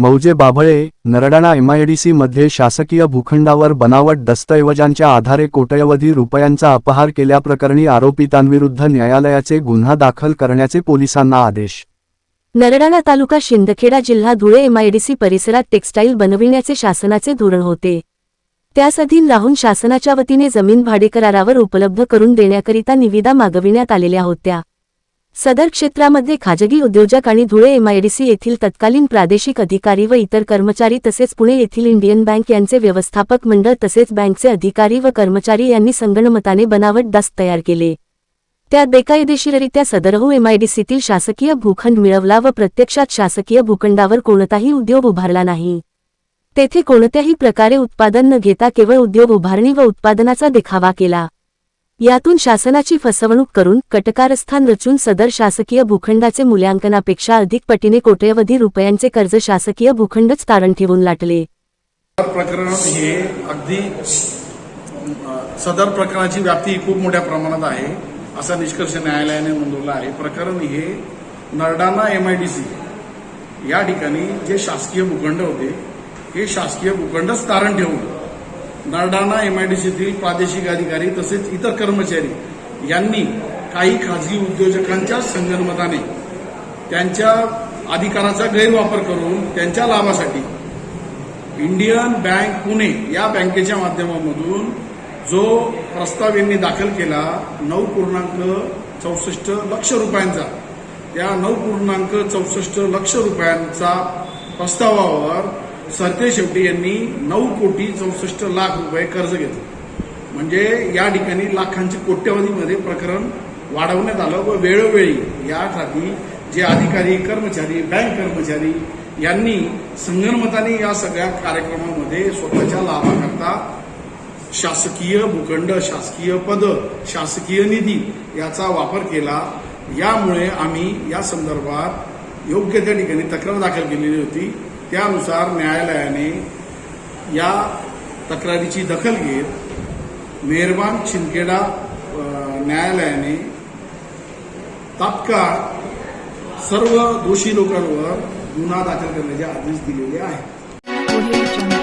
मौजे बाभळे, नरडाणा एमआयडीसी मध्ये शासकीय भूखंडावर बनावट दस्तऐवजांच्या आधारे कोट्यवधी रुपयांचा अपहार केल्याप्रकरणी आरोपितांविरुद्ध न्यायालयाचे गुन्हा दाखल करण्याचे पोलिसांना आदेश. नरडाणा तालुका शिंदखेडा जिल्हा धुळे एमआयडीसी परिसरात टेक्स्टाईल बनविण्याचे शासनाचे धोरण होते. त्यास अधीन राहून शासनाच्या वतीने जमीन भाडेकरारावर उपलब्ध करून देण्याकरिता निविदा मागविण्यात आलेल्या होत्या. सदर क्षेत्रामध्ये खाजगी उद्योजक आणि धुळे एमआयडीसी येथील तत्कालीन प्रादेशिक अधिकारी व इतर कर्मचारी तसेच पुणे येथील इंडियन बँक यांचे व्यवस्थापक मंडळ तसेच बँकचे अधिकारी व कर्मचारी यांनी संगनमताने बनावट दस्त तयार केले. त्यात बेकायदेशीररित्या सदरहू एमआयडीसीतील शासकीय भूखंड मिळवला व प्रत्यक्षात शासकीय भूखंडावर कोणताही उद्योग उभारला नाही. तेथे कोणत्याही प्रकारे उत्पादन न घेता केवळ उद्योग उभारणी व उत्पादनाचा देखावा केला. यातून शासनाची फसवणूक करून कटकारस्थान रचून सदर शासकीय भूखंडाचे मूल्यांकनापेक्षा अधिक पटीने कोट्यवधी रुपयांचे कर्ज शासकीय भूखंडच तारण ठेवून लाटले. प्रकरणात हे अगदी सदर प्रकरणाची व्याप्ती खूप मोठ्या प्रमाणात आहे असा निष्कर्ष न्यायालयाने नोंदवला आहे. प्रकरण हे नरडाणा एमआयडीसी या ठिकाणी जे शासकीय भूखंड होते हे शासकीय भूखंडच तारण ठेवून नरडाणा एमआयडीसीतील प्रादेशिक अधिकारी तसेच इतर कर्मचारी यांनी काही खाजगी उद्योजकांच्या संगनमताने त्यांच्या अधिकाराचा गैरवापर करून त्यांच्या लाभासाठी इंडियन बँक पुणे या बँकेच्या माध्यमामधून जो प्रस्ताव यांनी दाखल केला 9.64 लक्ष रुपयांचा, त्या 9.64 लक्ष रुपयांचा प्रस्तावावर सरतेशेवटी यांनी 9,64,00,000 रुपये कर्ज घेतलं. म्हणजे या ठिकाणी लाखांची कोट्यवधीमध्ये प्रकरण वाढवण्यात आलं व वेळोवेळी यासाठी जे अधिकारी कर्मचारी बँक कर्मचारी यांनी संगनमताने या सगळ्या कार्यक्रमामध्ये स्वतःच्या लाभाकरता शासकीय भूखंड, शासकीय पद, शासकीय निधी याचा वापर केला. यामुळे आम्ही या संदर्भात योग्य त्या ठिकाणी तक्रार दाखल केलेली होती. त्यानुसार न्यायालयाने या तक्रारीची दखल घेत मेहरबान शिंदखेडा न्यायालयाने तात्काळ सर्व दोषी लोकांवर गुन्हा दाखल करण्याचे आदेश दिलेले आहेत.